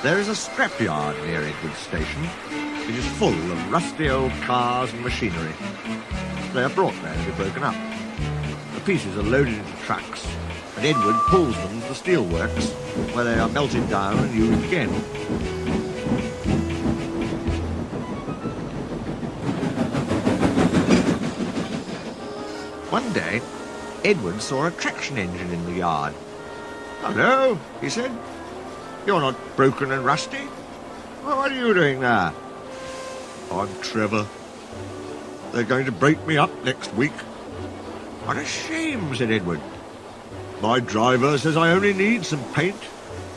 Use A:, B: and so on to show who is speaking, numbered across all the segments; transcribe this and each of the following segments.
A: There is a scrapyard near Edward's station. It is full of rusty old cars and machinery. They are brought there to be broken up. The pieces are loaded into trucks, and Edward pulls them to the steelworks, where they are melted down and used again. One day, Edward saw a traction engine in the yard. "Hello," he said. "You're not broken and rusty. Well, what are you doing there?" "I'm Trevor. They're going to break me up next week." "What a shame," said Edward. "My driver says I only need some paint,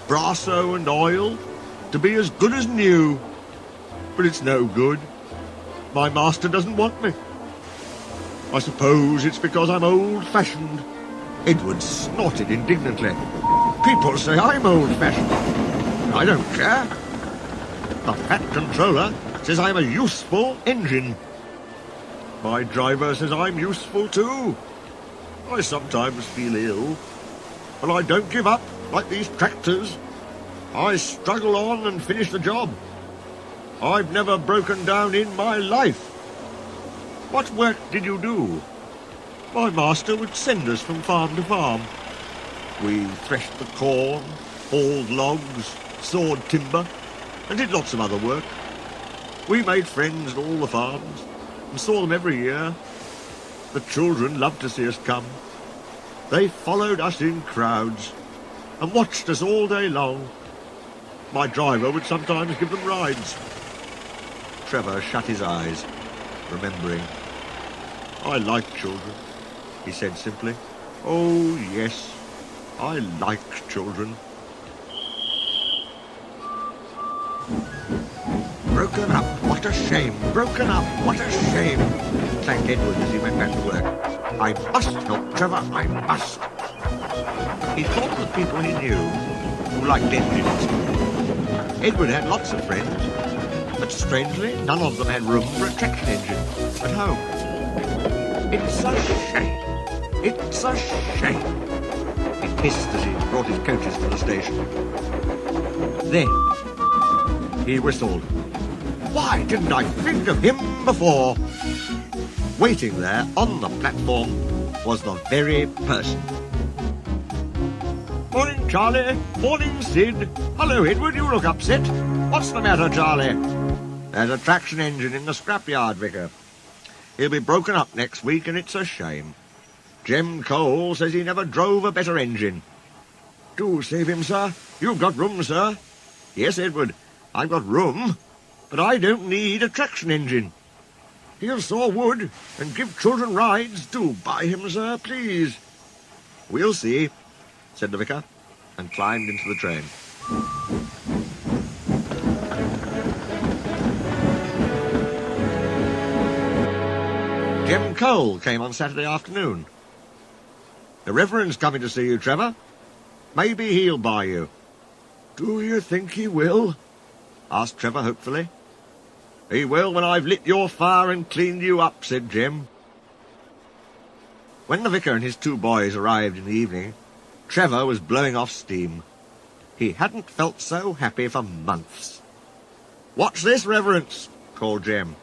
A: brasso and oil to be as good as new. But it's no good. My master doesn't want me. I suppose it's because I'm old-fashioned." Edward snorted indignantly. "People say I'm old-fashioned. I don't care. The Fat Controller says I'm a useful engine. My driver says I'm useful too. I sometimes feel ill, but I don't give up like these tractors. I struggle on and finish the job. I've never broken down in my life. What work did you do?" "My master would send us from farm to farm. We threshed the corn, hauled logs, sawed timber, and did lots of other work. We made friends at all the farms and saw them every year. The children loved to see us come. They followed us in crowds and watched us all day long. My driver would sometimes give them rides." Trevor shut his eyes, remembering. "I like children," he said simply. "Oh, yes, I like children." "Broken up, what a shame! Broken up, what a shame!" thanked Edward as he went back to work. "I must help Trevor, I must." He thought of the people he knew who liked engines. Edward had lots of friends, but strangely, none of them had room for a traction engine at home. "It's a shame! It's a shame!" he hissed as he brought his coaches to the station. Then he whistled. Why didn't I think of him before? Waiting there on the platform was the very person. "Morning, Charlie. Morning, Sid. Hello, Edward, you look upset. What's the matter, Charlie?" "There's a traction engine in the scrapyard, Vicar. He'll be broken up next week, and it's a shame. Jem Cole says he never drove a better engine." "Do save him, sir. You've got room, sir." "Yes, Edward, I've got room, but I don't need a traction engine." "He'll saw wood and give children rides. Do buy him, sir, please." "We'll see," said the vicar, and climbed into the train. Jem Cole came on Saturday afternoon. "The Reverend's coming to see you, Trevor. Maybe he'll buy you." "Do you think he will?" asked Trevor hopefully. "He will when I've lit your fire and cleaned you up," said Jem. When the vicar and his two boys arrived in the evening, Trevor was blowing off steam. He hadn't felt so happy for months. "What's this, Reverence?" called Jem.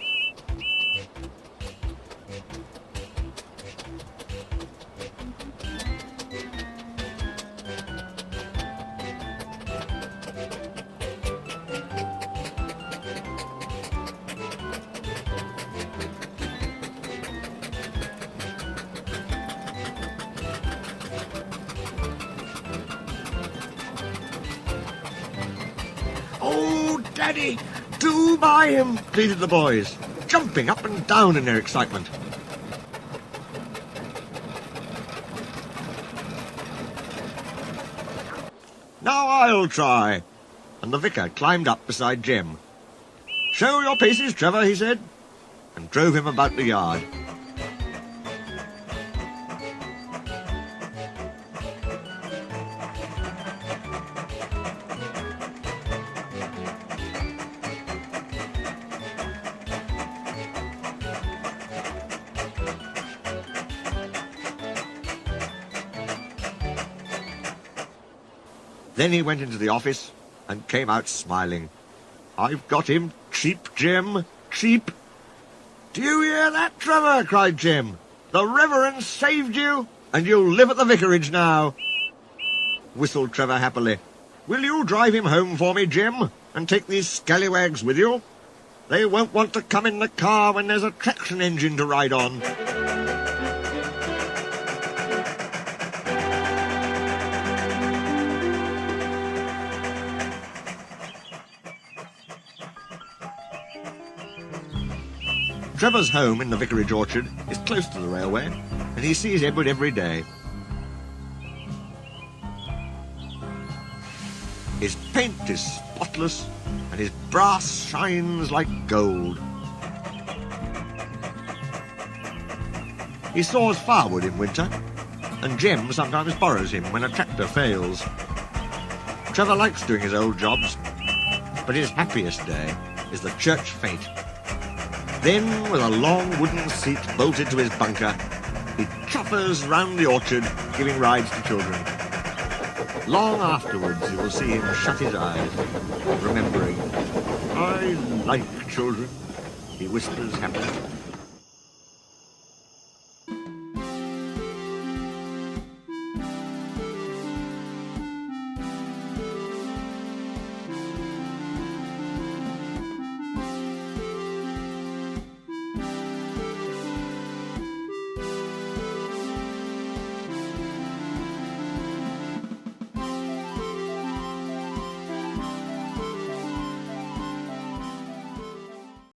A: "Oh, Daddy, do buy him," pleaded the boys, jumping up and down in their excitement. "Now I'll try," and the vicar climbed up beside Jem. "Show your paces, Trevor," he said, and drove him about the yard. Then he went into the office and came out smiling. "I've got him cheap, Jim, cheap." "Do you hear that, Trevor?" cried Jim. "The Reverend saved you, and you'll live at the vicarage now." Whistled Trevor happily. "Will you drive him home for me, Jim, and take these scallywags with you? They won't want to come in the car when there's a traction engine to ride on." Trevor's home in the vicarage orchard is close to the railway, and he sees Edward every day. His paint is spotless, and his brass shines like gold. He saws firewood in winter, and Jim sometimes borrows him when a tractor fails. Trevor likes doing his old jobs, but his happiest day is the church fete. Then, with a long wooden seat bolted to his bunker, he chuffers round the orchard, giving rides to children. Long afterwards you will see him shut his eyes, remembering, "I like children," he whispers happily.